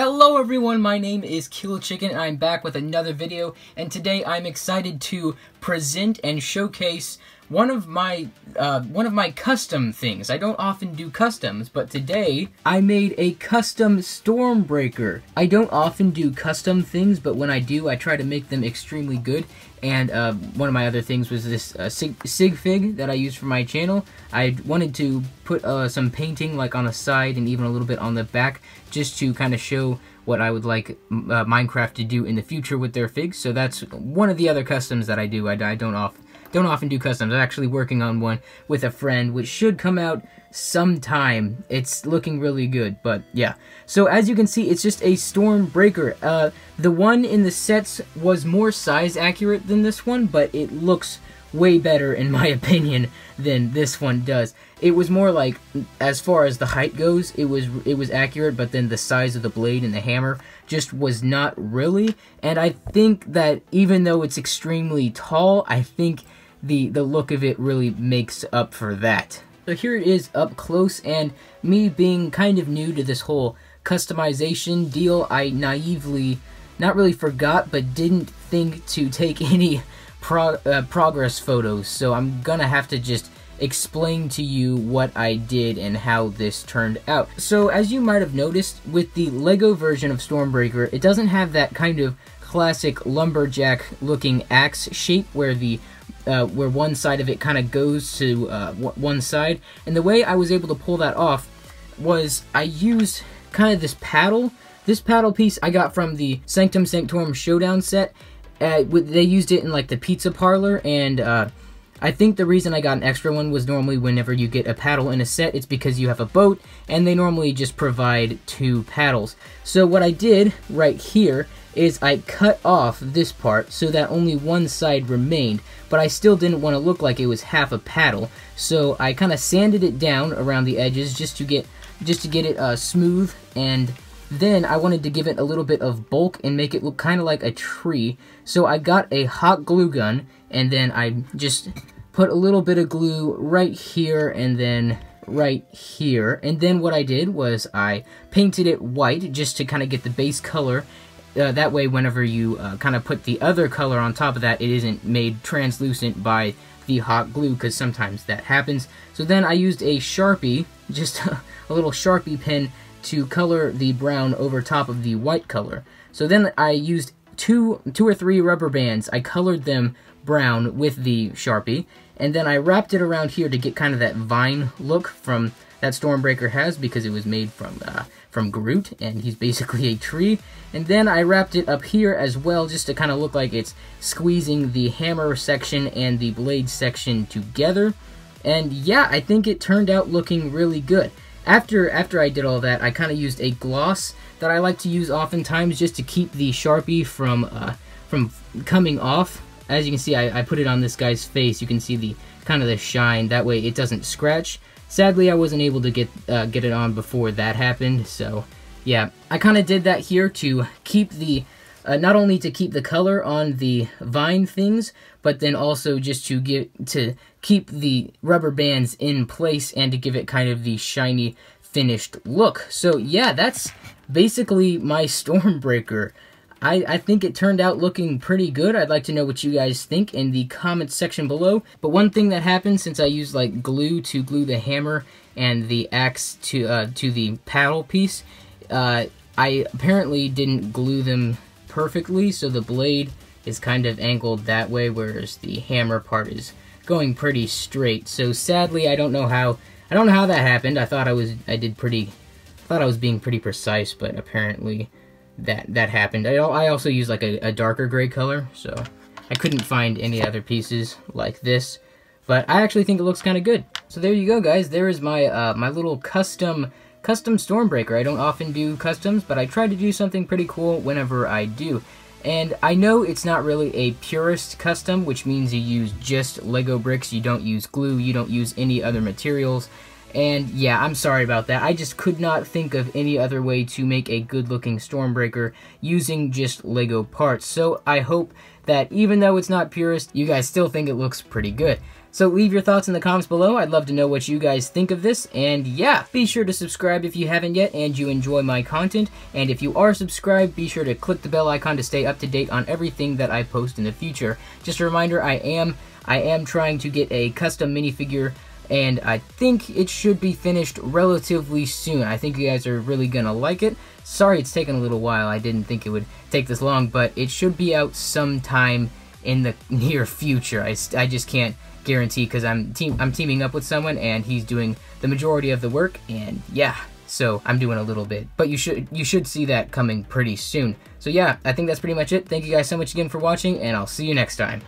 Hello everyone, my name is Kilo Chicken and I'm back with another video, and today I'm excited to present and showcase one of my custom things. I don't often do customs, but today I made a custom Stormbreaker. I don't often do custom things, but when I do, I try to make them extremely good. And one of my other things was this sig fig that I use for my channel. I wanted to put some painting like on the side and even a little bit on the back, just to kind of show what I would like Minecraft to do in the future with their figs. So that's one of the other customs that I do. I don't often do customs. I'm actually working on one with a friend, which should come out sometime. It's looking really good, but yeah. So as you can see, it's just a Stormbreaker. The one in the sets was more size accurate than this one, but it looks way better in my opinion than this one does. It was more like, as far as the height goes, it was accurate, but then the size of the blade and the hammer just was not really. And I think that even though it's extremely tall, I think the look of it really makes up for that. So here it is up close, and me being kind of new to this whole customization deal, I naively, not really forgot, but didn't think to take any progress photos. So I'm gonna have to just explain to you what I did and how this turned out. So as you might have noticed, with the Lego version of Stormbreaker, it doesn't have that kind of classic lumberjack looking axe shape where the where one side of it kind of goes to one side. And the way I was able to pull that off was I used kind of this paddle. This paddle piece I got from the Sanctum Sanctorum Showdown set. They used it in like the pizza parlor, and I think the reason I got an extra one was normally whenever you get a paddle in a set, it's because you have a boat, and they normally just provide 2 paddles. So what I did right here is I cut off this part so that only one side remained, but I still didn't want to look like it was half a paddle. So I kind of sanded it down around the edges just to get it smooth, and then I wanted to give it a little bit of bulk and make it look kind of like a tree. So I got a hot glue gun, and then I just put a little bit of glue right here and then right here. And then what I did was I painted it white just to kind of get the base color. That way whenever you kind of put the other color on top of that, it isn't made translucent by the hot glue, because sometimes that happens. So then I used a Sharpie, just a little Sharpie pen, to color the brown over top of the white color. So then I used two or three rubber bands. I colored them brown with the Sharpie, and then I wrapped it around here to get kind of that vine look from that Stormbreaker has, because it was made from Groot, and he's basically a tree. And then I wrapped it up here as well, just to kind of look like it's squeezing the hammer section and the blade section together. And yeah, I think it turned out looking really good. After I did all that, I kind of used a gloss that I like to use oftentimes just to keep the Sharpie from coming off. As you can see, I put it on this guy's face. You can see the kind of the shine. That way it doesn't scratch. Sadly, I wasn't able to get it on before that happened. So yeah, I kind of did that here to keep the not only to keep the color on the vine things, but then also just to keep the rubber bands in place and to give it kind of the shiny finished look. So yeah, that's basically my Stormbreaker. I think it turned out looking pretty good. I'd like to know what you guys think in the comments section below. But one thing that happened, since I used like glue to glue the hammer and the axe to the paddle piece, I apparently didn't glue them perfectly, so the blade is kind of angled that way, whereas the hammer part is going pretty straight. So sadly, I don't know how that happened. I thought I was being pretty precise, but apparently that happened. I also used like a darker gray color, so I couldn't find any other pieces like this, but I actually think it looks kind of good. So there you go, guys. There is my my little custom Stormbreaker. I don't often do customs, but I try to do something pretty cool whenever I do. And I know it's not really a purist custom, which means you use just Lego bricks, you don't use glue, you don't use any other materials. And yeah, I'm sorry about that. I just could not think of any other way to make a good-looking Stormbreaker using just Lego parts. So I hope that even though it's not purist, you guys still think it looks pretty good. So leave your thoughts in the comments below. I'd love to know what you guys think of this. And yeah, be sure to subscribe if you haven't yet and you enjoy my content. And if you are subscribed, be sure to click the bell icon to stay up to date on everything that I post in the future. Just a reminder, I am trying to get a custom minifigure, and I think it should be finished relatively soon. I think you guys are really gonna like it. Sorry it's taken a little while. I didn't think it would take this long, but it should be out sometime in the near future. I just can't guarantee because I'm teaming up with someone and he's doing the majority of the work, and yeah, so I'm doing a little bit, but you should see that coming pretty soon. So yeah, I think that's pretty much it. Thank you guys so much again for watching, and I'll see you next time.